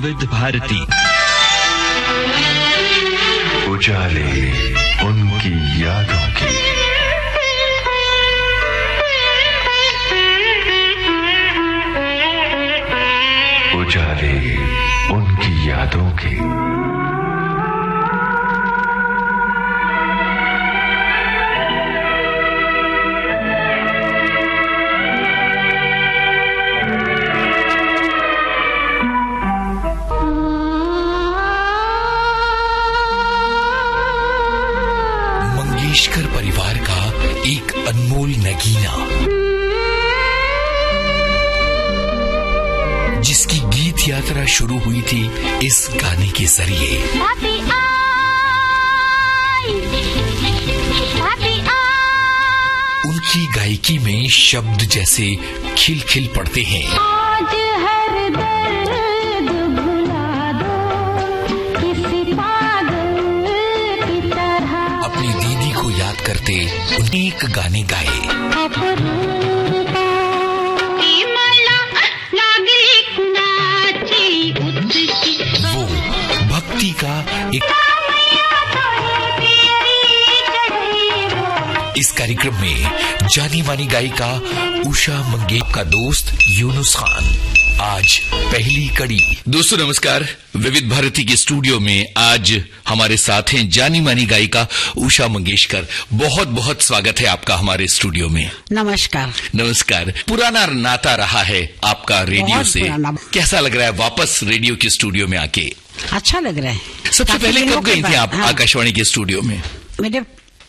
विविध भारती। उजाले उनकी यादों की, उजाले उनकी यादों की। मंगेशकर परिवार का एक अनमोल नगीना, जिसकी गीत यात्रा शुरू हुई थी इस गाने के जरिए। उनकी गायकी में शब्द जैसे खिल खिल पड़ते हैं। आज हर दर्द भुला दो किसी पागल की तरह। अपनी दीदी को याद करते अनेक गाने गाए। वो भक्ति का एक इस कार्यक्रम में जानी मानी गायिका उषा मंगेशकर का दोस्त यूनुस खान आज पहली कड़ी। दोस्तों नमस्कार, विविध भारती के स्टूडियो में आज हमारे साथ हैं जानी मानी गायिका उषा मंगेशकर। बहुत बहुत स्वागत है आपका हमारे स्टूडियो में। नमस्कार। नमस्कार। पुराना नाता रहा है आपका रेडियो से, कैसा लग रहा है वापस रेडियो के स्टूडियो में आके? अच्छा लग रहा है। सबसे पहले कब गई थी आप आकाशवाणी के स्टूडियो में? मेरे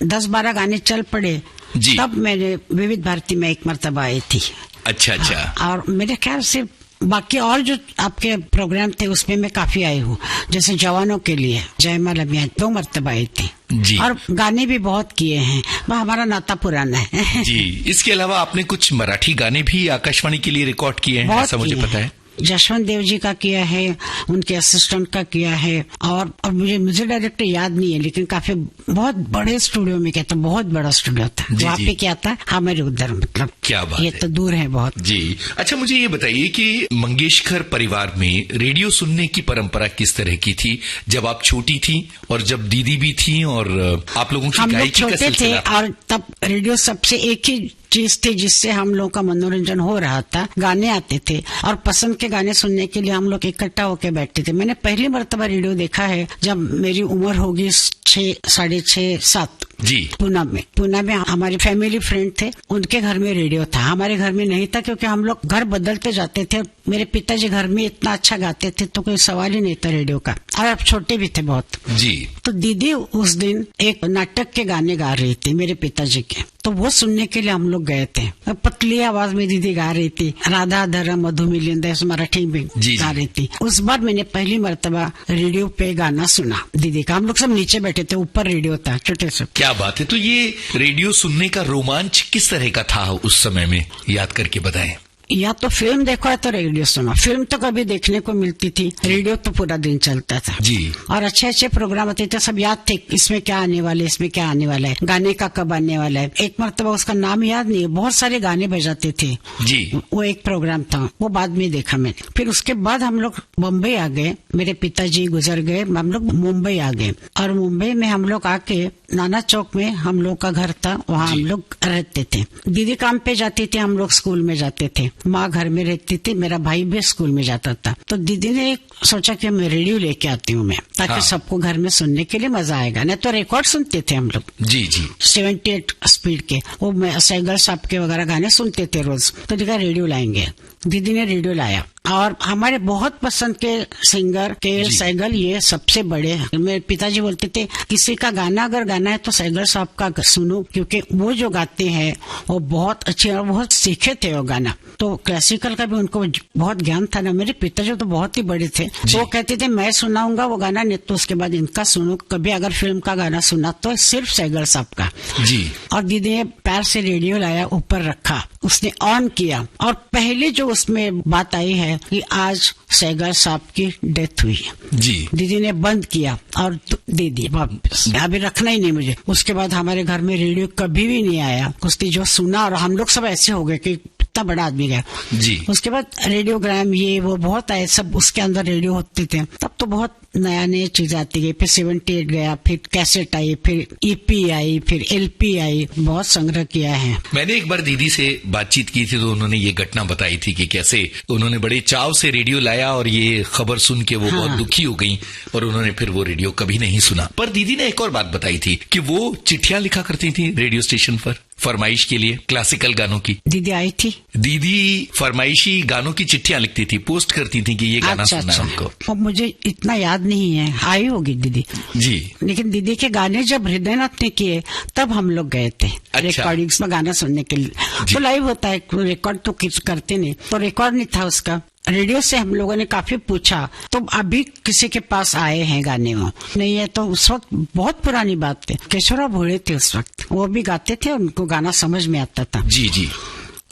10-12 गाने चल पड़े जी। तब मैंने विविध भारती में एक मर्तबा आई थी। अच्छा अच्छा। और मेरे ख्याल से बाकी और जो आपके प्रोग्राम थे उसमें मैं काफी आई हूँ, जैसे जवानों के लिए जयमाल अभियान 2 मर्तबा आई थी जी। और गाने भी बहुत किए हैं, वह हमारा नाता पुराना है जी। इसके अलावा आपने कुछ मराठी गाने भी आकाशवाणी के लिए रिकॉर्ड किए हैं, ऐसा मुझे पता है। जशवंत देव जी का किया है, उनके असिस्टेंट का किया है, और मुझे डायरेक्टर याद नहीं है, लेकिन काफी बहुत बड़े स्टूडियो में किया था, बहुत बड़ा स्टूडियो था वहाँ पे क्या था हमारे उधर, मतलब क्या बात ये है। तो दूर है बहुत जी। अच्छा, मुझे ये बताइए कि मंगेशकर परिवार में रेडियो सुनने की परंपरा किस तरह की थी जब आप छोटी थी और जब दीदी भी थी और आप लोगों की हम लोग गायकी का छोटे थे सिलसिला था? और तब रेडियो सबसे एक ही चीज थी जिससे हम लोग का मनोरंजन हो रहा था, गाने आते थे और पसंद के गाने सुनने के लिए हम लोग इकट्ठा होकर बैठते थे। मैंने पहली मर्तबा रेडियो देखा है जब मेरी उम्र होगी 6, 6.5, 7 जी। पूना में हमारे फैमिली फ्रेंड थे, उनके घर में रेडियो था, हमारे घर में नहीं था, क्योंकि हम लोग घर बदलते जाते थे। मेरे पिताजी घर में इतना अच्छा गाते थे तो कोई सवाल ही नहीं था रेडियो का, और अब छोटे भी थे बहुत जी। तो दीदी उस दिन एक नाटक के गाने गा रही थी मेरे पिताजी के, तो वो सुनने के लिए हम लोग गए थे। पतली आवाज में दीदी गा रही थी, राधा धरा मधु मिलिंदा मराठी में गा रही थी। उस बार मैंने पहली मर्तबा रेडियो पे गाना सुना दीदी का। हम लोग सब नीचे बैठे थे, ऊपर रेडियो था छोटे से। क्या बात है। तो ये रेडियो सुनने का रोमांच किस तरह का था उस समय में, याद करके बताएं। या तो फिल्म देखो या तो रेडियो सुनो। फिल्म तो कभी देखने को मिलती थी, रेडियो तो पूरा दिन चलता था जी। और अच्छे अच्छे प्रोग्राम होते थे, सब याद थे इसमें क्या आने वाले, इसमें क्या आने वाला है, गाने का कब आने वाला है। एक मर्तबा उसका नाम याद नहीं है, बहुत सारे गाने बजाते थे जी। वो एक प्रोग्राम था, वो बाद में देखा मैंने। फिर उसके बाद हम लोग मुंबई आ गए, मेरे पिताजी गुजर गए, हम लोग मुंबई आ गए और मुंबई में हम लोग आके नाना चौक में हम लोग का घर था, वहाँ हम लोग रहते थे। दीदी काम पे जाती थी, हम लोग स्कूल में जाते थे, माँ घर में रहती थी, मेरा भाई भी स्कूल में जाता था। तो दीदी ने सोचा कि मैं रेडियो लेके आती हूँ मैं, ताकि सबको घर में सुनने के लिए मजा आएगा। नहीं तो रिकॉर्ड सुनते थे हम लोग जी जी 78 स्पीड के, वो मैं सैगल साहब के वगैरह गाने सुनते थे रोज। तो देखा रेडियो लाएंगे, दीदी ने रेडियो लाया और हमारे बहुत पसंद के सिंगर के सैगल, ये सबसे बड़े हैं। मेरे पिताजी बोलते थे किसी का गाना अगर गाना है तो सैगल साहब का सुनो, क्योंकि वो जो गाते हैं वो बहुत अच्छे और बहुत सीखे थे वो गाना। तो क्लासिकल का भी उनको बहुत ज्ञान था ना। मेरे पिताजी तो बहुत ही बड़े थे, तो वो कहते थे मैं सुनाऊंगा वो गाना, नहीं तो उसके बाद इनका सुनो। कभी अगर फिल्म का गाना सुना तो सिर्फ सैगल साहब का जी। और दीदी ने पैर से रेडियो लाया, ऊपर रखा, उसने ऑन किया और पहले जो उसमें बात आई है कि आज सैगल साहब की डेथ हुई जी। दीदी ने बंद किया और दे दिया वापस, अभी रखना ही नहीं मुझे। उसके बाद हमारे घर में रेडियो कभी भी नहीं आया। कुछ जो सुना और हम लोग सब ऐसे हो गए कि इतना बड़ा आदमी गया। जी। उसके बाद रेडियोग्राम ये वो बहुत आए, सब उसके अंदर रेडियो होते थे। तब तो बहुत नया नई चीज आती गई। फिर 78 गया, फिर कैसेट आई, फिर EP आई, फिर LP आई। बहुत संग्रह किया है। मैंने एक बार दीदी से बातचीत की थी तो उन्होंने ये घटना बताई थी कि कैसे उन्होंने बड़े चाव से रेडियो लाया और ये खबर सुन के वो बहुत दुखी हो गई और उन्होंने फिर वो रेडियो कभी नहीं सुना। पर दीदी ने एक और बात बताई थी कि वो चिट्ठियां लिखा करती थी रेडियो स्टेशन पर फरमाइश के लिए, क्लासिकल गानों की। दीदी आई थी, दीदी फरमाइशी गानों की चिट्ठियां लिखती थी, पोस्ट करती थी कि ये गाना सुनना है हमको। अब मुझे इतना याद नहीं है, आई होगी दीदी जी। लेकिन दीदी के गाने जब हृदयनाथ ने किए तब हम लोग गए थे रिकॉर्डिंग्स में गाना सुनने के लिए। तो लाइव होता है, रिकॉर्ड तो करते नहीं, तो रिकॉर्ड नहीं था उसका। रेडियो से हम लोगों ने काफी पूछा, तो अभी किसी के पास आए हैं गाने वो नहीं है। तो उस वक्त बहुत पुरानी बात थी, केशवराव भोळे थे उस वक्त, वो भी गाते थे, उनको गाना समझ में आता था। जी जी।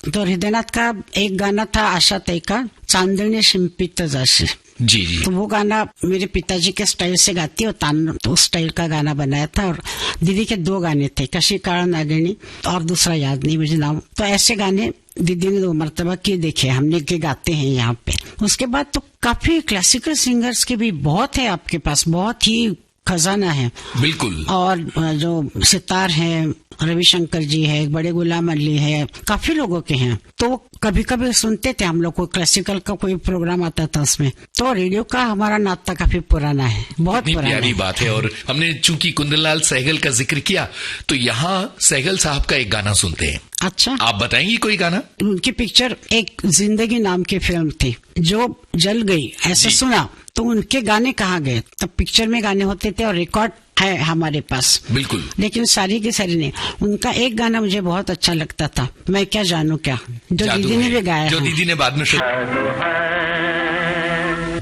तो हृदयनाथ का एक गाना था आशाताई का, चांदणे शिंपित जाशी। जी जी। तो वो गाना मेरे पिताजी के स्टाइल से गाती और तान तो उस स्टाइल का गाना बनाया था। और दीदी के 2 गाने थे, कशी काळ नागिनी और दूसरा याद नहीं मुझे नाम। तो ऐसे गाने दीदी ने 2 मरतबा किए देखे हमने के गाते हैं यहाँ पे। उसके बाद तो काफी क्लासिकल सिंगर्स के भी बहुत है आपके पास, बहुत ही खजाना है। बिल्कुल। और जो सितार हैं, रविशंकर जी है, बड़े गुलाम अली है, काफी लोगों के हैं। तो कभी कभी सुनते थे हम लोग, कोई क्लासिकल का कोई प्रोग्राम आता था उसमें। तो रेडियो का हमारा नाता काफी पुराना है, बहुत पुराना प्यारी है। बात है। और हमने चूंकि कुंदनलाल सहगल का जिक्र किया तो यहाँ सहगल साहब का एक गाना सुनते हैं। अच्छा, आप बताएंगी कोई गाना? उनकी पिक्चर एक जिंदगी नाम की फिल्म थी जो जल गई, ऐसा जी। सुना। तो उनके गाने कहाँ गए? तब पिक्चर में गाने होते थे और रिकॉर्ड है हमारे पास। बिल्कुल। लेकिन सारी की सारी नहीं। उनका एक गाना मुझे बहुत अच्छा लगता था, मैं क्या जानू क्या, जो जादू दीदी ने है, भी गाया जो है। दीदी ने बाद में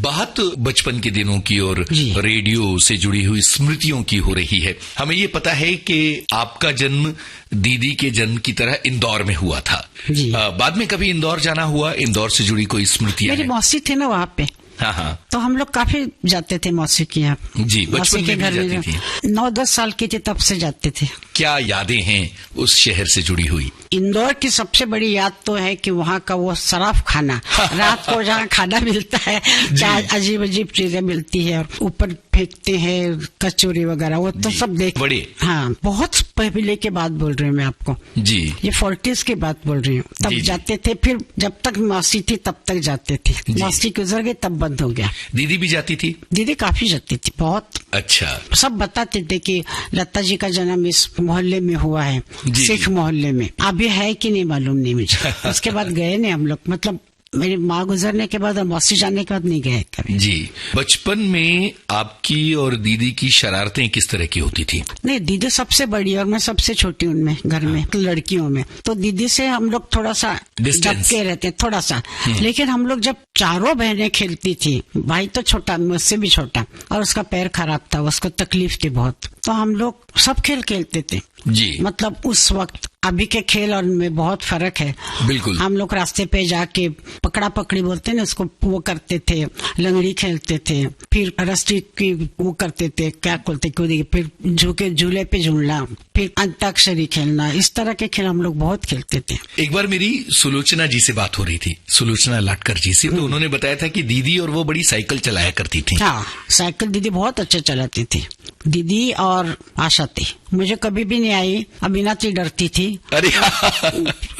बात बचपन के दिनों की और जी। रेडियो से जुड़ी हुई स्मृतियों की हो रही है। हमें ये पता है कि आपका जन्म दीदी के जन्म की तरह इंदौर में हुआ था। जी। बाद में कभी इंदौर जाना हुआ? इंदौर से जुड़ी कोई स्मृतियां मेरी हैं? मौसी थे ना वहाँ पे, हाँ हाँ। तो हम लोग काफी जाते थे मौसी के यहाँ। जी, बचपन मौसी के में भी घर में जाती थी। 9-10 साल की थी तब से जाते थे। क्या यादें हैं उस शहर से जुड़ी हुई? इंदौर की सबसे बड़ी याद तो है कि वहाँ का वो सराफ खाना, रात को जहाँ खाना मिलता है, क्या अजीब अजीब चीजें मिलती है और ऊपर फेंकते हैं कचौरी वगैरह, वो तो सब देख। बड़े। हाँ, बहुत पहले के बात बोल रही हूँ मैं आपको। जी। ये 40s की बात बोल रही हूँ। तब जी। जाते थे, फिर जब तक मौसी थी तब तक जाते थे। जी। मौसी गुजर गई तब बंद हो गया। दीदी भी जाती थी? दीदी काफी जाती थी, बहुत। अच्छा। सब बताते थे कि लता जी का जन्म इस मोहल्ले में हुआ है, जी, सिख जी। मोहल्ले में। अभी है कि नहीं मालूम नहीं मुझे। उसके बाद गए नहीं हम लोग, मतलब मेरी माँ गुजरने के बाद और मौसी जाने के बाद नहीं गए कभी। जी। बचपन में आपकी और दीदी की शरारतें किस तरह की होती थी? नहीं, दीदी सबसे बड़ी और मैं सबसे छोटी उनमें, घर में लड़कियों में। तो दीदी से हम लोग थोड़ा सा Distance। दबके रहते, थोड़ा सा। लेकिन हम लोग जब चारों बहनें खेलती थी, भाई तो छोटा, मुझसे भी छोटा, और उसका पैर खराब था, उसको तकलीफ थी बहुत, तो हम लोग सब खेल खेलते थे। जी। मतलब उस वक्त अभी के खेल और में बहुत फर्क है। बिल्कुल। हम लोग रास्ते पे जाके पकड़ा पकड़ी बोलते ना उसको, वो करते थे, लंगड़ी खेलते थे, फिर रस्सी की वो करते थे, क्या बोलते कूदी, फिर झूके झूले पे झूलना, फिर अंताक्षरी खेलना, इस तरह के खेल हम लोग बहुत खेलते थे। एक बार मेरी सुलोचना जी से बात हो रही थी, सुलोचना लाटकर जी से, तो उन्होंने बताया था कि दीदी और वो बड़ी साइकिल चलाया करती थी। हाँ, साइकिल दीदी बहुत अच्छा चलाती थी, दीदी और आशा थी। मुझे कभी भी नहीं आई, अमीनाती डरती थी। अरे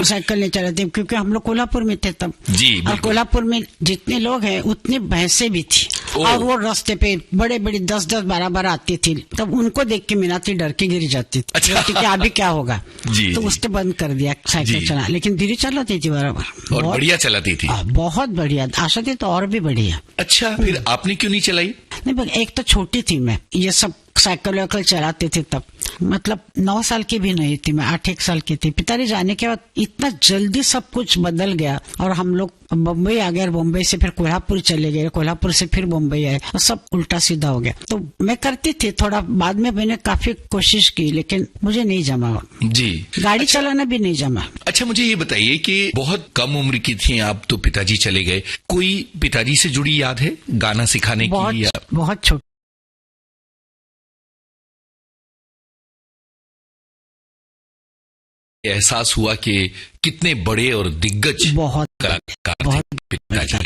साइकिल नहीं चलाती क्योंकि हम लोग कोल्हापुर में थे तब। जी, और बिल्कुल। कोल्हापुर में जितने लोग हैं उतनी भैंसें भी थी। ओह। और वो रास्ते पे बड़े बड़े 10-10, 12-12 आती थी, तब उनको देख के मीनाती डर के गिर जाती थी। अच्छा। बोलती कि अभी क्या होगा। जी, तो जी। उसने बंद कर दिया साइकिल जी। चला, लेकिन दीदी चलाती थी बराबर और बहुत- बढ़िया चलाती थी। बहुत बढ़िया। आशा थी तो और भी बढ़िया। अच्छा, फिर आपने क्यों नहीं चलाई? नहीं, पर एक तो छोटी थी मैं, ये सब साइकिल वाइकिल चलाते थे तब, मतलब 9 साल की भी नहीं थी मैं, 8-1 साल की थी। पिताजी जाने के बाद इतना जल्दी सब कुछ बदल गया और हम लोग बम्बई आ गए, और बम्बई से फिर कोल्हापुर चले गए, कोल्हापुर से फिर बम्बई आए, और सब उल्टा सीधा हो गया। तो मैं करती थी थोड़ा, बाद में मैंने काफी कोशिश की लेकिन मुझे नहीं जमा। जी। गाड़ी चलाना भी नहीं जमा। अच्छा, मुझे ये बताइए कि बहुत कम उम्र की थी आप तो पिताजी चले गए, कोई पिताजी से जुड़ी याद है गाना सिखाने की या? बहुत छोटी। एहसास हुआ कि कितने बड़े और दिग्गज बहुत कलाकार बहुत थे पिताजी।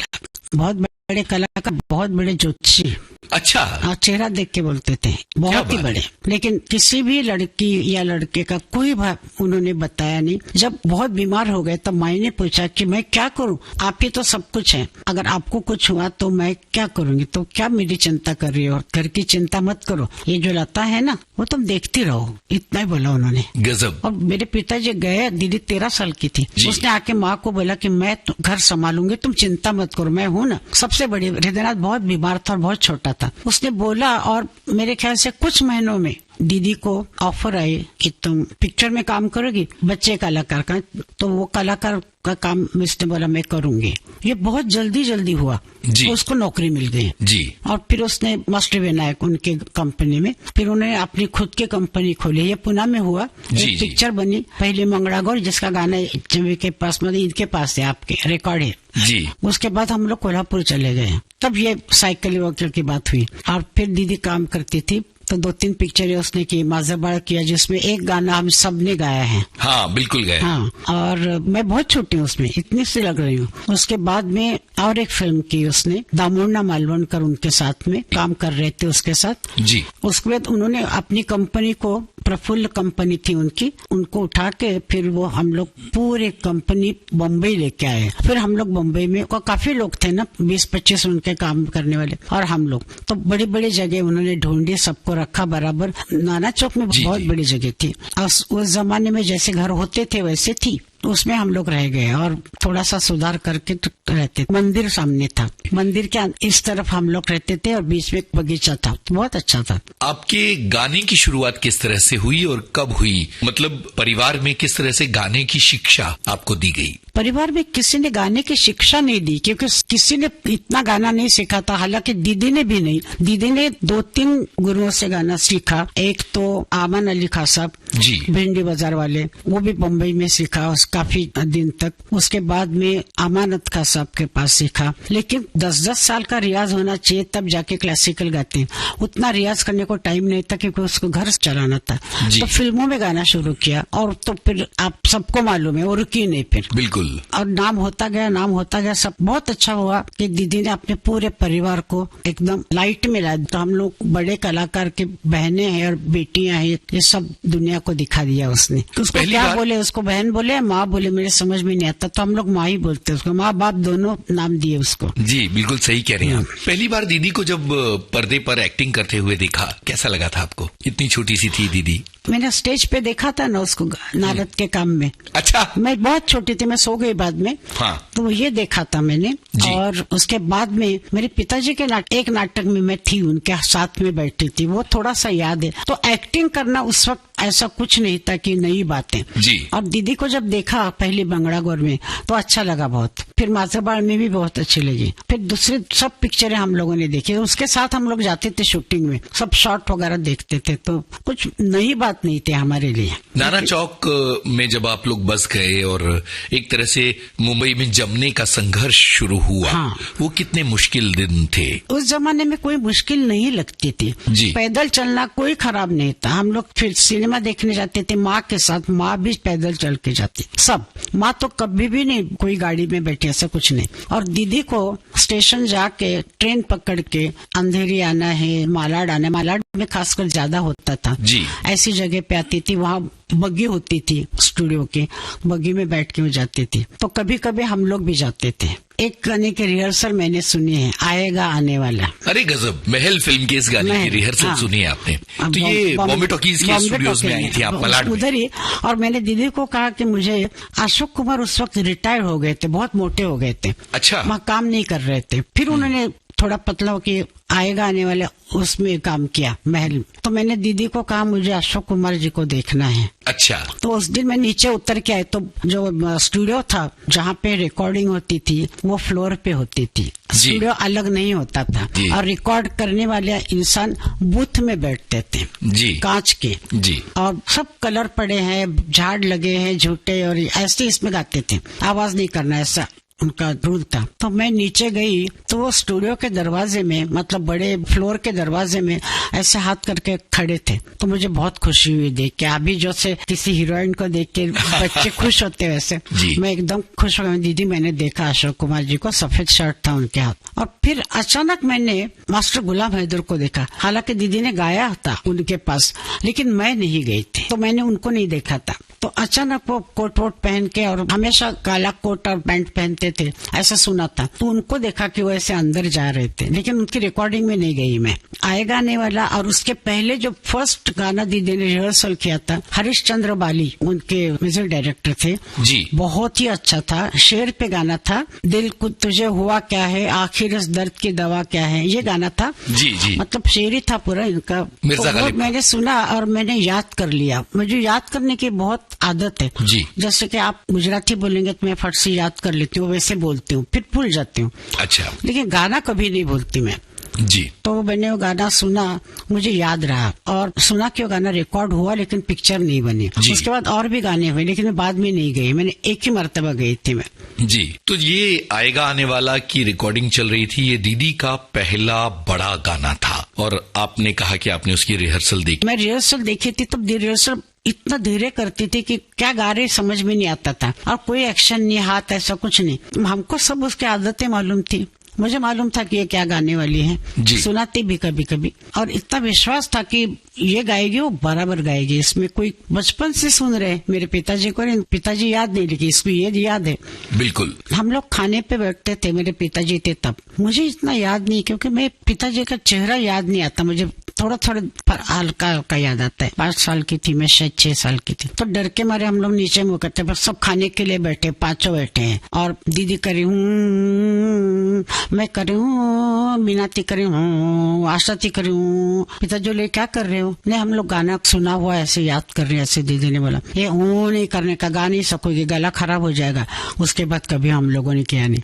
बहुत बड़े कलाकार, बहुत बड़े ज्योतिषी, अच्छा, और चेहरा देख के बोलते थे, बहुत ही बात बड़े। लेकिन किसी भी लड़की या लड़के का कोई उन्होंने बताया नहीं। जब बहुत बीमार हो गए तब माई ने पूछा कि मैं क्या करूं, आप ही तो सब कुछ है, अगर आपको कुछ हुआ तो मैं क्या करूंगी, तो क्या मेरी चिंता कर रही हो, घर की चिंता मत करो, ये जो लता है ना वो तुम देखती रहो, इतना ही बोला उन्होंने। गजब। और मेरे पिताजी गए, दीदी 13 साल की थी, उसने आके माँ को बोला कि मैं घर संभालूंगी, तुम चिंता मत करो, मैं हूँ ना। सबसे बड़ी, हृदयनाथ बहुत बीमार था और बहुत छोटा था, उसने बोला, और मेरे ख्याल से कुछ महीनों में दीदी को ऑफर आई कि तुम पिक्चर में काम करोगी, बच्चे कलाकार का, तो वो कलाकार का काम उसने बोला मैं करूंगी। ये बहुत जल्दी हुआ जी। उसको नौकरी मिल गई जी। और फिर उसने मास्टर विनायक उनके कंपनी में, फिर उन्होंने अपनी खुद की कंपनी खोली, ये पुणे में हुआ। एक पिक्चर बनी पहले मंगड़ागौर, जिसका गाना जमी के पास, मतलब इनके पास है, आपके रिकॉर्ड है जी। उसके बाद हम लोग कोल्हापुर चले गए, तब ये साइकिल वकील की बात हुई। और फिर दीदी काम करती थी तो 2-3 पिक्चरें उसने की, माजरबाड़ किया, जिसमें एक गाना हम सब ने गाया है। हाँ बिल्कुल गाया। हाँ, और मैं बहुत छोटी हूँ उसमें, इतनी सी लग रही हूँ। उसके बाद में और एक फिल्म की उसने, दामोदर मालवणकर उनके साथ में काम कर रहे थे उसके साथ जी। उसके बाद उन्होंने अपनी कंपनी को, प्रफुल्ल कंपनी थी उनकी, उनको उठा के फिर वो हम लोग पूरे कंपनी बम्बई लेके आए। फिर हम लोग बम्बई में, काफी लोग थे ना, 20-25 उनके काम करने वाले, और हम लोग तो बड़ी बड़ी जगह उन्होंने ढूंढी, सबको रखा बराबर। नाना चौक में बहुत बड़ी जगह थी, और उस जमाने में जैसे घर होते थे वैसे थी, उसमें हम लोग रह गए और थोड़ा सा सुधार करके तो रहते। मंदिर सामने था, मंदिर के इस तरफ हम लोग रहते थे और बीच में एक बगीचा था, बहुत अच्छा था। आपके गाने की शुरुआत किस तरह से हुई और कब हुई, मतलब परिवार में किस तरह से गाने की शिक्षा आपको दी गई? परिवार में किसी ने गाने की शिक्षा नहीं दी, क्योंकि किसी ने इतना गाना नहीं सीखा था, हालांकि दीदी ने भी नहीं। दीदी ने 2-3 गुरुओं से गाना सीखा। एक तो आमन अली खां साहब जी, भिंडी बाजार वाले, वो भी बम्बई में सीखा काफी दिन तक। उसके बाद में अमानत खां साहब के पास सीखा, लेकिन 10-10 साल का रियाज होना चाहिए तब जाके क्लासिकल गाते हैं। उतना रियाज करने को टाइम नहीं था, क्योंकि उसको घर चलाना था। तो फिल्मों में गाना शुरू किया, और तो फिर आप सबको मालूम है वो रुकी नहीं फिर, बिल्कुल। और नाम होता गया, सब बहुत अच्छा हुआ कि दीदी ने अपने पूरे परिवार को एकदम लाइट में लाया। तो हम लोग बड़े कलाकार के बहनें हैं और बेटियां हैं, ये सब दुनिया को दिखा दिया उसने। उसको क्या बोले, उसको बहन बोले माँ बोले, मेरे समझ में नहीं आता, तो हम लोग माँ ही बोलते उसको, माँ बाप दोनों नाम दिए उसको। जी बिल्कुल सही कह रहे हैं आप। पहली बार दीदी को जब पर्दे पर एक्टिंग करते हुए देखा, कैसा लगा था आपको? इतनी छोटी सी थी दीदी। मैंने स्टेज पे देखा था ना उसको नारद के काम में। अच्छा। मैं बहुत छोटी थी, मैं सो गई बाद में। हाँ। तो ये देखा था मैंने। और उसके बाद में मेरे पिताजी के एक नाटक में मैं थी, उनके साथ में बैठी थी, वो थोड़ा सा याद है। तो एक्टिंग करना उस वक्त ऐसा कुछ नहीं था कि नई बातें जी। और दीदी को जब देखा पहली बंगड़ागौर में तो अच्छा लगा बहुत, फिर माजरबाड़ में भी बहुत अच्छी लगी, फिर दूसरे सब पिक्चरें हम लोगों ने देखी। उसके साथ हम लोग जाते थे शूटिंग में, सब शॉट वगैरह देखते थे, तो कुछ नई बात नहीं थी हमारे लिए। नाना चौक में जब आप लोग बस गए और एक तरह से मुंबई में जमने का संघर्ष शुरू हुआ, हाँ। वो कितने मुश्किल दिन थे? उस जमाने में कोई मुश्किल नहीं लगती थी जी। पैदल चलना कोई खराब नहीं था। हम लोग फिर सिनेमा देखने जाते थे माँ के साथ, माँ भी पैदल चल के जाती, सब। माँ तो कभी भी नहीं कोई गाड़ी में बैठी, ऐसा कुछ नहीं। और दीदी को स्टेशन जाके ट्रेन पकड़ के अंधेरी आना है, मालाड आना है, मालाड में खासकर ज्यादा होता था जी। ऐसी जगह पे आती थी, वहाँ बग्गी होती थी स्टूडियो की, बग्गी में बैठ के वो जाती थी। तो कभी कभी हम लोग भी जाते थे। एक गाने की रिहर्सल मैंने सुनी है, आएगा आने वाला। अरे गजब, महल फिल्म के इस गाने की रिहर्सल हाँ। सुनी है आपने? तो ये बॉम्बे टॉकीज के स्टूडियोज में आई थी आप मलाड में? उधर ही। और मैंने दीदी को कहा कि मुझे, अशोक कुमार उस वक्त रिटायर हो गए थे, बहुत मोटे हो गए थे, अच्छा। वहाँ काम नहीं कर रहे थे। फिर उन्होंने थोड़ा पतला होके आएगा आने वाले उसमें काम किया, महल। तो मैंने दीदी को कहा मुझे अशोक कुमार जी को देखना है। अच्छा। तो उस दिन मैं नीचे उतर के आई, तो जो स्टूडियो था जहाँ पे रिकॉर्डिंग होती थी वो फ्लोर पे होती थी, स्टूडियो अलग नहीं होता था। और रिकॉर्ड करने वाले इंसान बूथ में बैठते थे जी, कांच के जी। और सब कलर पड़े हैं, झाड़ लगे हैं झूठे, और ऐसे इसमें गाते थे, आवाज नहीं करना, ऐसा उनका रूल था। तो मैं नीचे गई तो वो स्टूडियो के दरवाजे में, मतलब बड़े फ्लोर के दरवाजे में ऐसे हाथ करके खड़े थे। तो मुझे बहुत खुशी हुई देख के। अभी जो से किसी हीरोइन को देख के बच्चे खुश होते वैसे मैं एकदम खुश हो गई। दीदी मैंने देखा अशोक कुमार जी को, सफेद शर्ट था उनके हाथ। और फिर अचानक मैंने मास्टर गुलाम हैदर को देखा। हालांकि दीदी ने गाया था उनके पास, लेकिन मैं नहीं गई थी, तो मैंने उनको नहीं देखा था। तो अचानक वो कोट वोट पहन के, और हमेशा काला कोट और पैंट पहनते थे, ऐसा सुना था। तो उनको देखा कि वो ऐसे अंदर जा रहे थे, लेकिन उनकी रिकॉर्डिंग में नहीं गई मैं। आएगा आने वाला, और उसके पहले जो फर्स्ट गाना दीदी ने रिहर्सल किया था, हरीश चंद्र बाली उनके म्यूजिक डायरेक्टर थे जी, बहुत ही अच्छा था। शेर पे गाना था, दिल को तुझे हुआ क्या है, आखिर इस दर्द की दवा क्या है, ये गाना था जी। मतलब शेर ही था पूरा इनका। तो मैंने सुना और मैंने याद कर लिया। मुझे याद करने की बहुत आदत है जी। जैसे कि आप गुजराती बोलेंगे तो मैं फट से याद कर लेती हूँ, वैसे बोलती हूँ, फिर भूल जाती हूँ। अच्छा। लेकिन गाना कभी नहीं भूलती मैं जी। तो मैंने वो गाना सुना, मुझे याद रहा, और सुना कि वो गाना रिकॉर्ड हुआ लेकिन पिक्चर नहीं बनी। उसके बाद और भी गाने हुए, लेकिन मैं बाद में नहीं गई, मैंने एक ही मर्तबा गई थी मैं जी। तो ये आएगा आने वाला की रिकॉर्डिंग चल रही थी, ये दीदी का पहला बड़ा गाना था, और आपने कहा कि आपने उसकी रिहर्सल देखी। मैं रिहर्सल देखी थी, तब रिहर्सल इतना धीरे करती थी कि क्या गा रहे समझ में नहीं आता था, और कोई एक्शन नहीं, हाथ ऐसा कुछ नहीं। हमको सब उसकी आदतें मालूम थी, मुझे मालूम था कि ये क्या गाने वाली है, सुनाती भी कभी कभी, और इतना विश्वास था कि ये गाएगी, वो बराबर गाएगी। इसमें कोई बचपन से सुन रहे मेरे पिताजी को, पिताजी याद नहीं, लेकिन इसको ये याद है बिल्कुल। हम लोग खाने पे बैठते थे, मेरे पिताजी थे तब, मुझे इतना याद नहीं, क्योंकि मैं पिताजी का चेहरा याद नहीं आता मुझे, थोड़ा थोड़ा हल्का हल्का याद आता है। 5 साल की थी मैं, शायद 6 साल की थी। तो डर के मारे हम लोग नीचे मुँह करते, बस सब खाने के लिए बैठे, 5 बैठे हैं, और दीदी करी हूँ, मैं करी हूँ, मीनाती करी हूँ, आशाती करी हूँ, पिताजी ले क्या कर रहे हो? नहीं, हम लोग गाना सुना हुआ ऐसे याद कर रहे हैं। ऐसे दीदी ने बोला ये नहीं करने का, गा नहीं सकोगे, गला खराब हो जाएगा। उसके बाद कभी हम लोगों ने किया नहीं।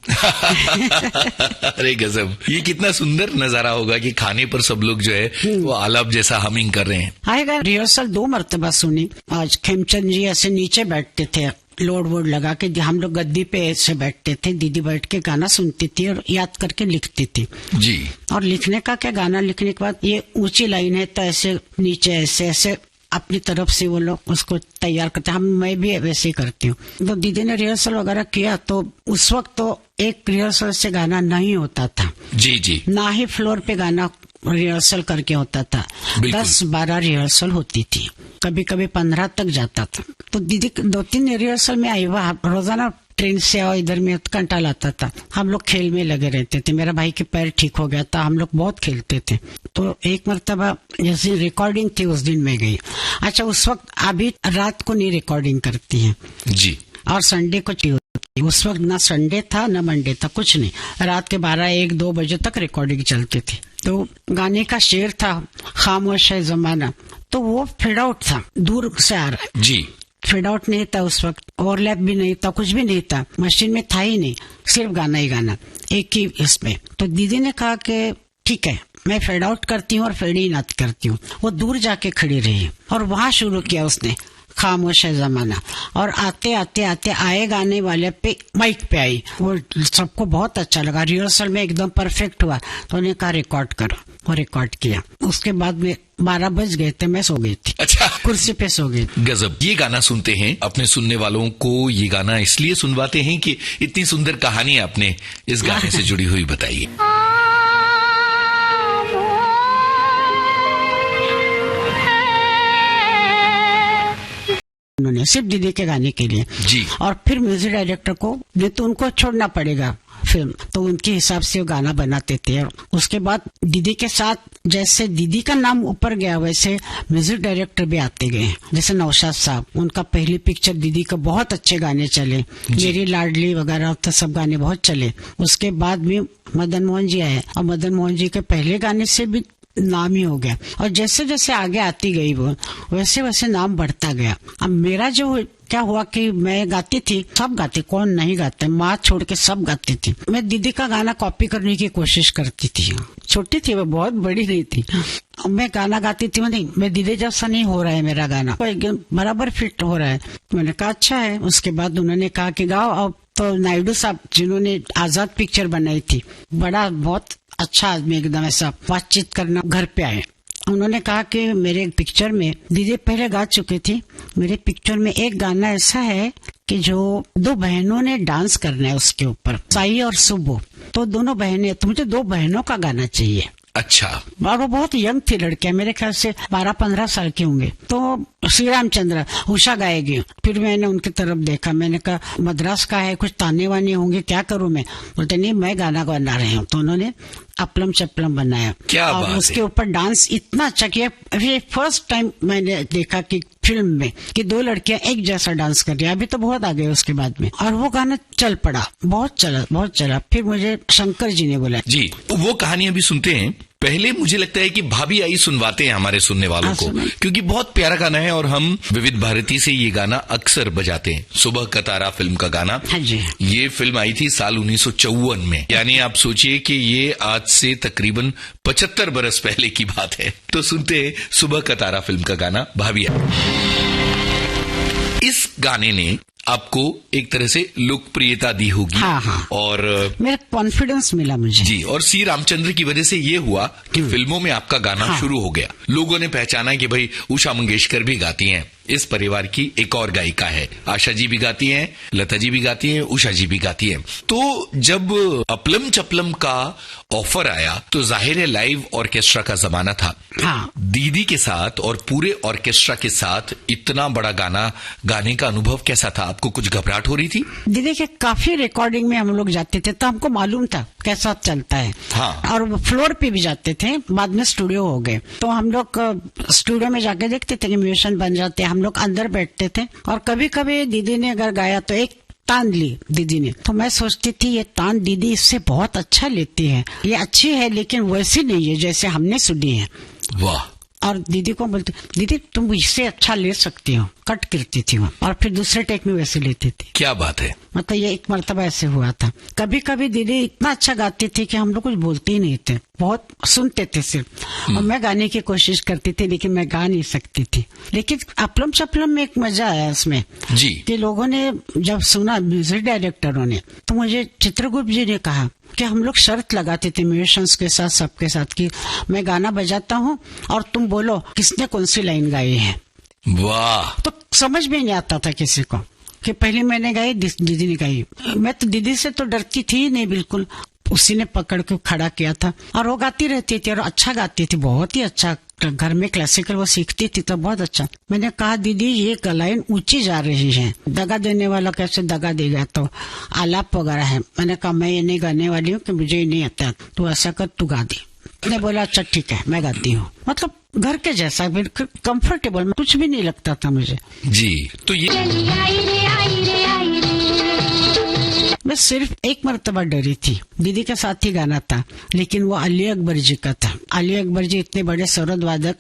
अरे गजब, ये कितना सुंदर नजारा होगा कि खाने पर सब लोग जो है वो आलाप जैसा हमिंग कर रहे हैं। आएगा रिहर्सल 2 मरतबा सुनी। आज खेमचंद जी ऐसे नीचे बैठते थे, लोड वोड लगा के, हम लोग गद्दी पे ऐसे बैठते थे, दीदी बैठ के गाना सुनती थी और याद करके लिखती थी जी। और लिखने का क्या, गाना लिखने के बाद ये ऊंची लाइन है तो ऐसे नीचे ऐसे ऐसे अपनी तरफ से वो लोग उसको तैयार करते, मैं भी वैसे ही करती हूँ। तो दीदी ने रिहर्सल वगैरह किया, तो उस वक्त तो एक रिहर्सल से गाना नहीं होता था जी, ना ही फ्लोर पे गाना रिहर्सल करके होता था। 10-12 रिहर्सल होती थी, कभी कभी 15 तक जाता था। तो दीदी 2-3 रिहर्सल में आई, वह रोजाना ट्रेन से आओ, इधर में घंटा लाता था। हम लोग खेल में लगे रहते थे, मेरा भाई के पैर ठीक हो गया था, हम लोग बहुत खेलते थे। तो एक मरतबा जैसे रिकॉर्डिंग थी उस दिन मैं गई। अच्छा, उस वक्त अभी रात को नहीं रिकॉर्डिंग करती है जी, और संडे को होती। उस वक्त ना संडे था ना मंडे था, कुछ नहीं, रात के 12-1-2 बजे तक रिकॉर्डिंग चलती थी। तो गाने का शेर था खामोश है जमाना, तो वो फेड आउट था, दूर से आ रहा है जी। फेड आउट नहीं था उस वक्त, ओवरलैप भी नहीं था, कुछ भी नहीं था, मशीन में था ही नहीं, सिर्फ गाना ही गाना एक ही इसमें। तो दीदी ने कहा कि ठीक है, मैं फेड आउट करती हूँ और फेड इन आउट करती हूँ। वो दूर जाके खड़ी रही और वहां शुरू किया उसने खामोश है जमाना, और आते आते आते आए गाने वाले पे माइक पे आई। वो सबको बहुत अच्छा लगा, रिहर्सल में एकदम परफेक्ट हुआ। तो उन्हें कहा रिकॉर्ड करो, वो रिकॉर्ड किया। उसके बाद में 12 बज गए थे, मैं सो गई थी। अच्छा, कुर्सी पे सो गई। गजब। ये गाना सुनते हैं, अपने सुनने वालों को ये गाना इसलिए सुनवाते हैं कि इतनी सुंदर कहानी आपने इस गाने से जुड़ी हुई बताइए। उन्होंने सिर्फ दीदी के गाने के लिए जी। और फिर म्यूजिक डायरेक्टर को नहीं तो उनको छोड़ना पड़ेगा फिल्म, तो उनके हिसाब से वो गाना बनाते थे। और उसके बाद दीदी के साथ जैसे दीदी का नाम ऊपर गया, वैसे म्यूजिक डायरेक्टर भी आते गए। जैसे नौशाद साहब, उनका पहली पिक्चर दीदी का बहुत अच्छे गाने चले, मेरी लाडली वगैरह तो सब गाने बहुत चले। उसके बाद भी मदन मोहन जी आए, और मदन मोहन जी के पहले गाने से भी नाम ही हो गया। और जैसे जैसे आगे आती गई वो, वैसे वैसे नाम बढ़ता गया। अब मेरा जो क्या हुआ कि मैं गाती थी, सब गाती, कौन नहीं गाते, माँ छोड़ के सब गाती थी। मैं दीदी का गाना कॉपी करने की कोशिश करती थी, छोटी थी वो, बहुत बड़ी नहीं थी। मैं गाना गाती थी, मैं दीदी जैसा नहीं हो रहा है मेरा गाना, एकदम बराबर फिट हो रहा है। मैंने कहा अच्छा है। उसके बाद उन्होंने कहा कि गाओ, और तो नायडू साहब जिन्होंने आजाद पिक्चर बनाई थी, बड़ा बहुत अच्छा आदमी, एकदम ऐसा बातचीत करना, घर पे आए। उन्होंने कहा कि मेरे पिक्चर में, दीदी पहले गा चुकी थी, मेरे पिक्चर में एक गाना ऐसा है कि जो 2 बहनों ने डांस करना है उसके ऊपर, साई और सुबो, तो दोनों बहनें, तो मुझे 2 बहनों का गाना चाहिए। अच्छा। और वो बहुत यंग थी लड़कियां, मेरे ख्याल से 12-15 साल के होंगे। तो श्री रामचंद्र, उषा गाएगी। फिर मैंने उनकी तरफ देखा, मैंने कहा मद्रास का है, कुछ ताने वाने होंगे, क्या करूं मैं? बोलते नहीं, मैं गाना बना रही हूँ। तो उन्होंने अपलम चपलम बनाया। क्या और बात उसके है। ऊपर डांस इतना अच्छा किया। ये फर्स्ट टाइम मैंने देखा कि फिल्म में कि 2 लड़कियां एक जैसा डांस कर रही है। अभी तो बहुत आ गए उसके बाद में, और वो गाना चल पड़ा, बहुत चला। फिर मुझे शंकर जी ने बोला। जी, तो वो कहानी अभी सुनते हैं। पहले मुझे लगता है कि भाभी आई सुनवाते हैं हमारे सुनने वालों को, क्योंकि बहुत प्यारा गाना है और हम विविध भारती से ये गाना अक्सर बजाते हैं। सुबह का तारा फिल्म का गाना। हाँ जी। ये फिल्म आई थी साल 1954 में, यानी आप सोचिए कि ये आज से तकरीबन 75 बरस पहले की बात है। तो सुनते हैं सुबह का तारा फिल्म का गाना, भाभी आई। इस गाने ने आपको एक तरह से लोकप्रियता दी होगी। हाँ। और मेरा कॉन्फिडेंस मिला मुझे। जी, और सी रामचंद्र की वजह से ये हुआ कि फिल्मों में आपका गाना शुरू हो गया। लोगों ने पहचाना कि भाई उषा मंगेशकर भी गाती हैं। इस परिवार की एक और गायिका है, आशा जी भी गाती हैं, लता जी भी गाती हैं, उषा जी भी गाती हैं। तो जब अपलम चपलम का ऑफर आया तो जाहिर है लाइव ऑर्केस्ट्रा का जमाना था। हाँ। दीदी के साथ और पूरे ऑर्केस्ट्रा के साथ इतना बड़ा गाना गाने का अनुभव कैसा था? आपको कुछ घबराहट हो रही थी? दीदी के काफी रिकॉर्डिंग में हम लोग जाते थे, तो हमको मालूम था कैसा चलता है। हाँ। और फ्लोर पे भी जाते थे, बाद में स्टूडियो हो गए, तो हम लोग स्टूडियो में जाके देखते थे कि म्यूजिशियन बन जाते हैं। हम लोग अंदर बैठते थे, और कभी कभी दीदी ने अगर गाया तो एक तान ली दीदी ने, तो मैं सोचती थी ये तान दीदी इससे बहुत अच्छा लेती है, ये अच्छी है लेकिन वैसी नहीं है जैसे हमने सुनी है। वाह। और दीदी को बोलती, दीदी तुम इससे अच्छा ले सकती हो, कट करती थी वो, और फिर दूसरे टेक में वैसे लेती थी। क्या बात है। मतलब ये एक मर्तबा ऐसे हुआ था। कभी कभी दीदी इतना अच्छा गाती थी कि हम लोग कुछ बोलते ही नहीं थे, बहुत सुनते थे सिर्फ। और मैं गाने की कोशिश करती थी लेकिन मैं गा नहीं सकती थी। लेकिन अपलम चपलम में एक मजा आया इसमें जी, कि लोगों ने जब सुना, म्यूजिक डायरेक्टरों ने, तो मुझे चित्रगुप्त जी ने कहा कि हम लोग शर्त लगाते थे म्यूजिशियंस के साथ, सबके साथ, कि मैं गाना बजाता हूँ और तुम बोलो किसने कौन सी लाइन गाई है। वाह। तो समझ में नहीं आता था किसी को कि पहले मैंने गाई, दीदी ने गाई। मैं तो दीदी से तो डरती थी नहीं बिल्कुल, उसी ने पकड़ के खड़ा किया था, और वो गाती रहती थी और अच्छा गाती थी, बहुत ही अच्छा। घर में क्लासिकल वो सीखती थी तो बहुत अच्छा। मैंने कहा दीदी ये लाइन ऊंची जा रही है, दगा देने वाला कैसे दगा देगा, तो आलाप वगैरह है। मैंने कहा मैं ये नहीं गाने वाली हूँ कि मुझे ये नहीं आता, तू ऐसा कर, तू गा दे। मैंने बोला अच्छा ठीक है मैं गाती हूँ। मतलब घर के जैसा, बिल्कुल कंफर्टेबल, कुछ भी नहीं लगता था मुझे। जी, तो ये मैं सिर्फ एक मर्तबा डरी थी, दीदी के साथ ही गाना था, लेकिन वो अली अकबर जी का था। अली अकबर जी इतने बड़े सरोद वादक,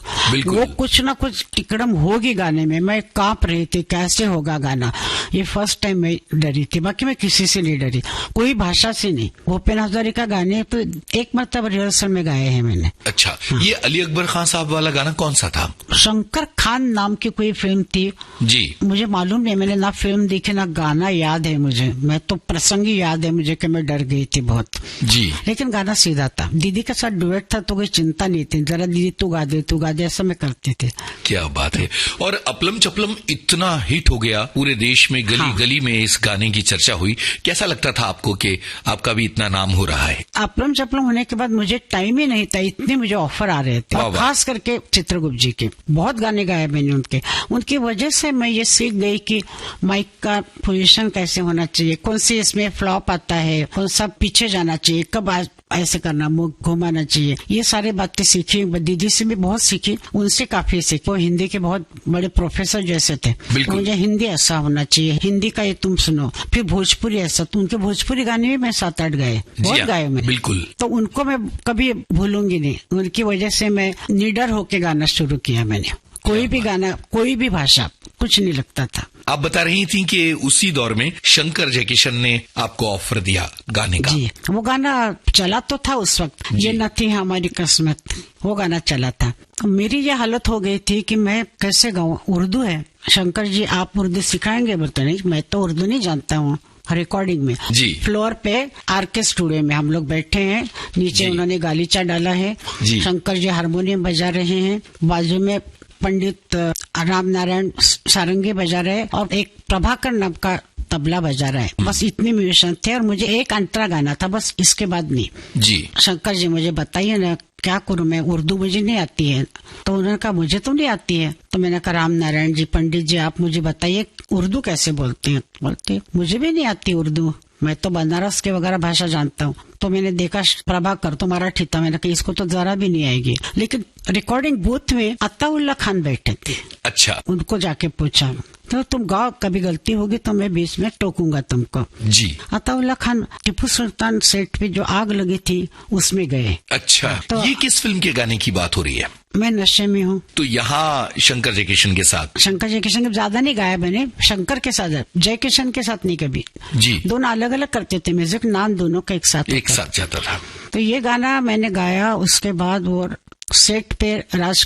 वो कुछ ना कुछ टिकड़म होगी गाने में। मैं कांप रही थी, कैसे होगा गाना। ये फर्स्ट टाइम मैं डरी थी, बाकी मैं किसी से नहीं डरी, कोई भाषा से नहीं। भूपेन हजारिका गाने तो एक मर्तबा रिहर्सल में गाए हैं मैंने। अच्छा। हाँ। ये अली अकबर खान साहब वाला गाना कौन सा था? शंकर खान नाम की कोई फिल्म थी जी, मुझे मालूम नहीं, मैंने ना फिल्म देखी ना गाना याद है मुझे। मैं तो प्रसंग ही याद है मुझे कि मैं डर गई थी बहुत। जी, लेकिन गाना सीधा था, दीदी के साथ डुएट था तो कोई चिंता नहीं थी, जरा दीदी तू गा दे ऐसा मैं करते थे। क्या बात है। और अपलम चपलम इतना हिट हो गया पूरे देश में, गली गली में इस गाने की चर्चा हुई। कैसा लगता था आपको कि आपका भी इतना नाम हो रहा है? अपलम चपलम होने के बाद मुझे टाइम ही नहीं था, इतने मुझे ऑफर आ रहे थे, खास करके चित्रगुप्त जी के बहुत गाने गाए मैंने उनकी वजह से मैं ये सीख गई कि माइक का पोजीशन कैसे होना चाहिए, कौन सी इसमें फ्लॉप आता है, कौन सा पीछे जाना चाहिए, कब ऐसे करना, मुंह घुमाना चाहिए। ये सारी बातें सीखी, दीदी से भी बहुत सीखी, उनसे काफी सीखी। वो हिंदी के बहुत बड़े प्रोफेसर जैसे थे, तो मुझे हिंदी ऐसा होना चाहिए, हिंदी का ये तुम सुनो। फिर भोजपुरी ऐसा, तो उनके भोजपुरी गाने भी मैं 7-8 गाए, बहुत गाए मैं। बिल्कुल। तो उनको मैं कभी भूलूंगी नहीं, उनकी वजह से मैं निडर होके गाना शुरू किया मैंने। कोई भी गाना, कोई भी भाषा, कुछ नहीं लगता था। आप बता रही थी कि उसी दौर में शंकर जयकिशन ने आपको ऑफर दिया गाने का। जी, वो गाना चला तो था उस वक्त, ये न थी हमारी किस्मत, वो गाना चला था। मेरी ये हालत हो गई थी कि मैं कैसे गाऊं, उर्दू है, शंकर जी आप उर्दू सिखाएंगे? बोलते नहीं, मैं तो उर्दू नहीं जानता हूँ, रिकॉर्डिंग में जी। फ्लोर पे आरके स्टूडियो में हम लोग बैठे हैं, नीचे जी। उन्होंने गालीचा डाला है, जी। शंकर जी हारमोनियम बजा रहे हैं, बाजू में पंडित राम नारायण सारंगी बजा रहे हैं और एक प्रभाकर नाम का तबला बजा रहा है। बस इतने म्यूजिशियन थे और मुझे एक अंतरा गाना था, बस इसके बाद नहीं। जी। शंकर जी मुझे बताइए ना क्या करूं मैं, उर्दू मुझे नहीं आती है। तो उन्होंने कहा मुझे तो नहीं आती है। तो मैंने कहा राम नारायण जी पंडित जी आप मुझे बताइए उर्दू कैसे बोलते हैं। बोलते मुझे भी नहीं आती उर्दू, मैं तो बनारस के वगैरह भाषा जानता हूँ। तो मैंने देखा प्रभाकर तो मराठी था, मैंने कहा इसको तो जरा भी नहीं आएगी। लेकिन रिकॉर्डिंग बूथ में अताउल्ला खान बैठे थे। अच्छा। उनको जाके पूछा तो तुम गाओ, कभी गलती होगी तो मैं बीच में टोकूंगा तुमको। जी। अताउल्ला खान टीपू सुल्तान सेट पे जो आग लगी थी उसमें गए। अच्छा, तो ये किस फिल्म के गाने की बात हो रही है? मैं नशे में हूँ। तो यहाँ शंकर जयकिशन के साथ? शंकर जयकिशन के ज्यादा नहीं गाया मैंने, शंकर के साथ, जयकिशन के साथ नहीं कभी। जी। दोनों अलग अलग करते थे म्यूजिक, नाम दोनों का एक साथ जाता था। तो ये गाना मैंने गाया। उसके बाद वो सेट पे राज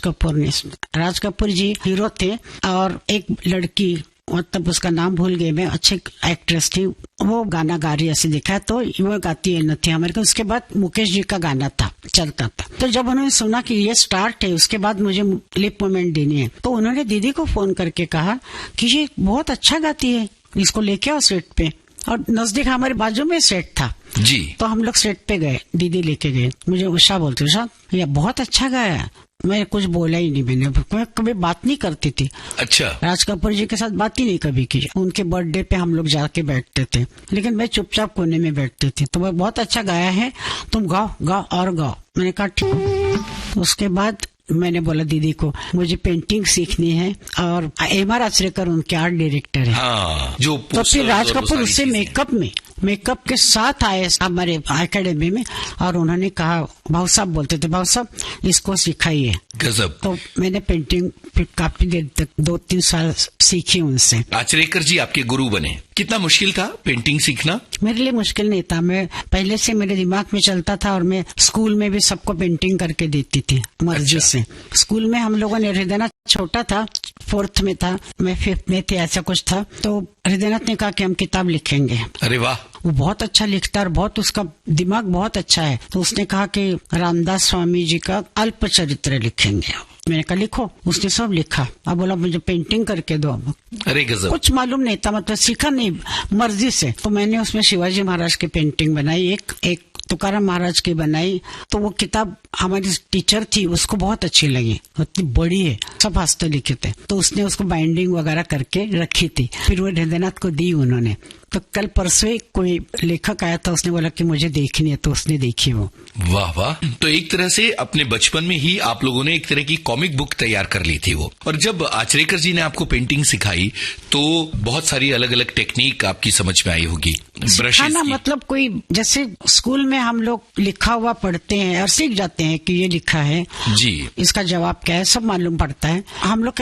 कपूर जी हीरो थे और एक लड़की, मतलब उसका नाम भूल गई मैं, अच्छी एक्ट्रेस थी, वो गाना गा रही ऐसे दिखा। तो वो गाती है नथी हमारे को। उसके बाद मुकेश जी का गाना था, चलता था। तो जब उन्होंने सुना कि ये स्टार्ट है, उसके बाद मुझे लिप मूवमेंट देनी है, तो उन्होंने दीदी को फोन करके कहा कि ये बहुत अच्छा गाती है, इसको लेके आओ सेट पे। और नजदीक हमारे बाजू में सेट था। जी। तो हम लोग सेट पे गए, दीदी लेके गए। मुझे उषा बोलती, उषा ये बहुत अच्छा गाया। मैं कुछ बोला ही नहीं, मैंने कभी बात नहीं करती थी। अच्छा। राज कपूर जी के साथ बात ही नहीं कभी की। उनके बर्थडे पे हम लोग जाके बैठते थे, लेकिन मैं चुपचाप कोने में बैठती थी। तो वो बहुत अच्छा गाया है, तुम गाओ गाओ और गाओ। मैंने कहा ठीक। उसके बाद मैंने बोला दीदी को मुझे पेंटिंग सीखनी है, और एम.आर. आचरेकर उनके आर्ट डायरेक्टर है। हाँ, जो तो फिर राज कपूर उससे मेकअप के साथ आए हमारे एकेडमी में, और उन्होंने कहा, भाऊ साहब बोलते थे, भाऊ साहब इसको सिखाइए। गजब। तो मैंने पेंटिंग फिर काफी देर तक 2-3 साल सीखी उनसे। आचरेकर जी आपके गुरु बने। कितना मुश्किल था पेंटिंग सीखना? मेरे लिए मुश्किल नहीं था, मैं पहले से मेरे दिमाग में चलता था, और मैं स्कूल में भी सबको पेंटिंग करके देती थी मर्जी से। स्कूल में हम लोगों ने, हृदयनाथ छोटा था, 4th में था, मैं 5th में थे, ऐसा कुछ था। तो हृदयनाथ ने कहा कि हम किताब लिखेंगे। अरे वाह। वो बहुत अच्छा लिखता है और बहुत उसका दिमाग बहुत अच्छा है। तो उसने कहा कि रामदास स्वामी जी का अल्प चरित्र लिखेंगे। मैंने कहा लिखो। उसने सब लिखा। अब बोला मुझे पेंटिंग करके दो। अरे गजब। कुछ मालूम नहीं था, मतलब सीखा नहीं, मर्जी से। तो मैंने उसमें शिवाजी महाराज की पेंटिंग बनाई, एक तुकाराम महाराज की बनाई। तो वो किताब हमारी टीचर थी, उसको बहुत अच्छी लगी, इतनी बड़ी है, सब हंसते लिखे थे। तो उसने उसको बाइंडिंग वगैरह करके रखी थी, फिर वो हृदयनाथ को दी उन्होंने। तो कल परसों ही कोई लेखक आया था, उसने बोला कि मुझे देखनी है, तो उसने देखी वो। वाह वाह। तो एक तरह से अपने बचपन में ही आप लोगों ने एक तरह की कॉमिक बुक तैयार कर ली थी वो। और जब आचरेकर जी ने आपको पेंटिंग सिखाई तो बहुत सारी अलग अलग टेक्निक आपकी समझ में आई होगी। सिखाना मतलब कोई, जैसे स्कूल में हम लोग लिखा हुआ पढ़ते हैं और सीख जाते हैं कि ये लिखा है जी, इसका जवाब क्या है, सब मालूम पड़ता है। हम लोग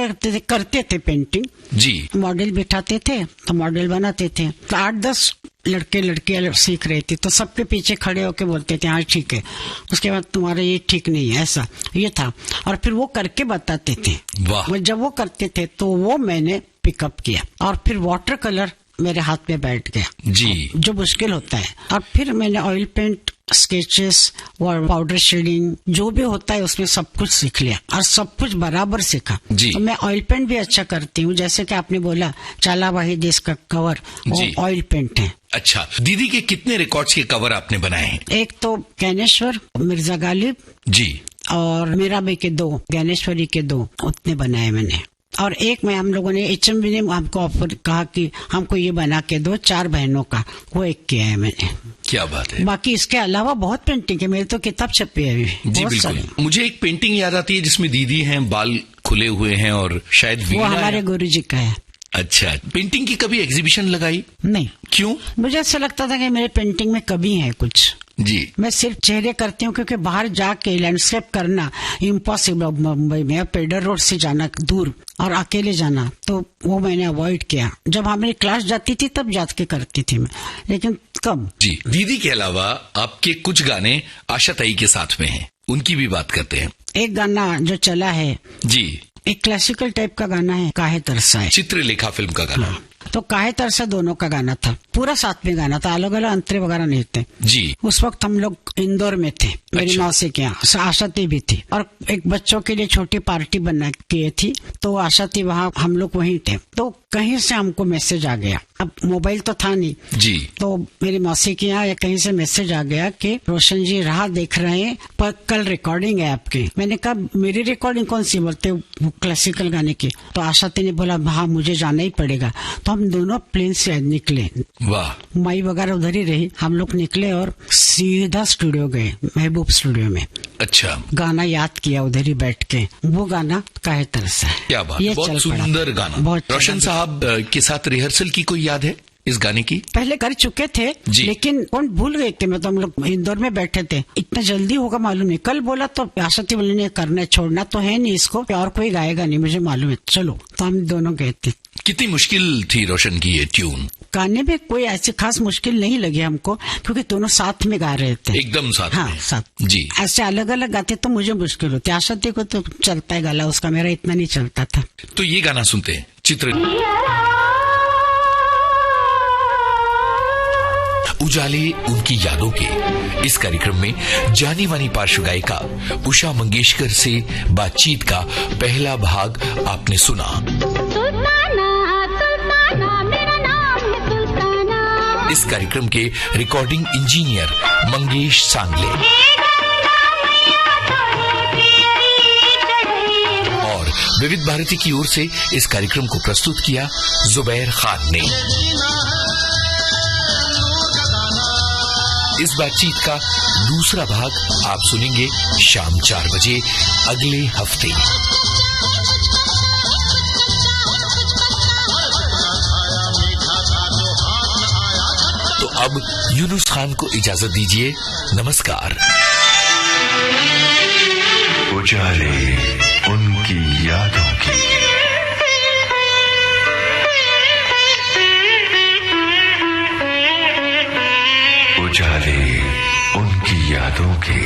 करते थे पेंटिंग जी। मॉडल बिठाते थे तो मॉडल बनाते थे। तो 8-10 लड़के लड़कियां सीख रहे थे, तो सबके पीछे खड़े होके बोलते थे हाँ ठीक है, उसके बाद तुम्हारा ये ठीक नहीं है, ऐसा ये था। और फिर वो करके बताते थे। वाह। जब वो करते थे तो वो मैंने पिकअप किया, और फिर वाटर कलर मेरे हाथ में बैठ गया जी, जो मुश्किल होता है। और फिर मैंने ऑयल पेंट, स्केचेस और पाउडर शेडिंग जो भी होता है उसमें सब कुछ सीख लिया, और सब कुछ बराबर सीखा। जी। तो मैं ऑयल पेंट भी अच्छा करती हूँ, जैसे कि आपने बोला चाला वाही देश का कवर वो जी। ऑयल पेंट है। अच्छा, दीदी के कितने रिकॉर्ड्स के कवर आपने बनाए हैं? एक तो ज्ञानेश्वर, मिर्जा गालिब जी, और मीराबाई के 2, ज्ञानेश्वरी के 2, उतने बनाए मैंने। और एक में हम लोगों ने, HMV ने हमको ऑफर कहा कि हमको ये बना के दो 4 बहनों का, वो एक किया है मैंने। क्या बात है। बाकी इसके अलावा बहुत पेंटिंग है, मेरी तो किताब छपी है अभी। जी बहुत बिल्कुल। सारे। मुझे एक पेंटिंग याद आती है जिसमें दीदी हैं, बाल खुले हुए हैं और शायद वो वीणा हमारे है। गुरुजी का है। अच्छा, पेंटिंग की कभी एग्जीबिशन लगाई? नहीं, क्यों? मुझे ऐसा लगता था कि मेरे पेंटिंग में कमी है कुछ। जी, मैं सिर्फ चेहरे करती हूँ, क्योंकि बाहर जाके लैंडस्केप करना इम्पॉसिबल, मुंबई में पेडर रोड से जाना दूर और अकेले जाना, तो वो मैंने अवॉइड किया। जब हमारी क्लास जाती थी तब जाके करती थी मैं, लेकिन कब। जी। दीदी के अलावा आपके कुछ गाने आशा ताई के साथ में हैं, उनकी भी बात करते हैं। एक गाना जो चला है, जी, एक क्लासिकल टाइप का गाना है, काहे तरसा है। चित्रलेखा फिल्म का गाना। तो काहे तरह से दोनों का गाना था, पूरा साथ में गाना था, अलग अलग अंतरे वगैरह नहीं थे जी। उस वक्त हम लोग इंदौर में थे, मेरी अच्छा। मौसी के यहाँ, आशाती भी थी और एक बच्चों के लिए छोटी पार्टी बना की थी, तो आशाती वहाँ हम लोग वहीं थे। तो कहीं से हमको मैसेज आ गया, अब मोबाइल तो था नहीं जी। तो मेरी मौसी के यहाँ कहीं से मैसेज आ गया कि रोशन जी राह देख रहे हैं पर कल रिकॉर्डिंग है आपकी। मैंने कहा मेरी रिकॉर्डिंग कौन सी, बोलते क्लासिकल गाने की। तो आशाती ने बोला हाँ मुझे जाना ही पड़ेगा। तो हम दोनों प्लेन से निकले, वाह। माई वगैरह उधर ही रही, हम लोग निकले और सीधा स्टूडियो गए, महबूब स्टूडियो में। अच्छा, गाना याद किया उधर ही बैठ के, वो गाना काहे तरह से है। क्या बात, ये बहुत चल पड़ा। सुंदर गाना। बहुत रोशन चला। साहब के साथ रिहर्सल की कोई याद है इस गाने की? पहले कर चुके थे जी। लेकिन कौन भूल गए कि मतलब हम लोग इंदौर में बैठे थे, इतना जल्दी होगा मालूम नहीं। कल बोला तो आशाती बोली नहीं करना, छोड़ना तो है नहीं इसको, और कोई गाएगा नहीं मुझे मालूम है, चलो। तो हम दोनों गए थे। कितनी मुश्किल थी रोशन की ये ट्यून? गाने में कोई ऐसी खास मुश्किल नहीं लगी हमको, क्योंकि दोनों साथ में गा रहे थे, एकदम साथ हाँ में। साथ। जी। ऐसे अलग अलग गाते तो मुझे मुश्किल होती, आशाती को तो चलता है गला उसका, मेरा इतना नहीं चलता था। तो ये गाना सुनते हैं, चित्र उजाले उनकी यादों के। इस कार्यक्रम में जानी मानी पार्श्व गायिका उषा मंगेशकर से बातचीत का पहला भाग आपने सुना। सुल्ताना सुल्ताना मेरा नाम है सुल्ताना। इस कार्यक्रम के रिकॉर्डिंग इंजीनियर मंगेश सांगले और विविध भारती की ओर से इस कार्यक्रम को प्रस्तुत किया जुबैर खान ने। इस बातचीत का दूसरा भाग आप सुनेंगे शाम 4 बजे अगले हफ्ते। तो अब यूनुस खान को इजाजत दीजिए, नमस्कार। उजाले उनकी यादों की। उजाले उनकी यादों के।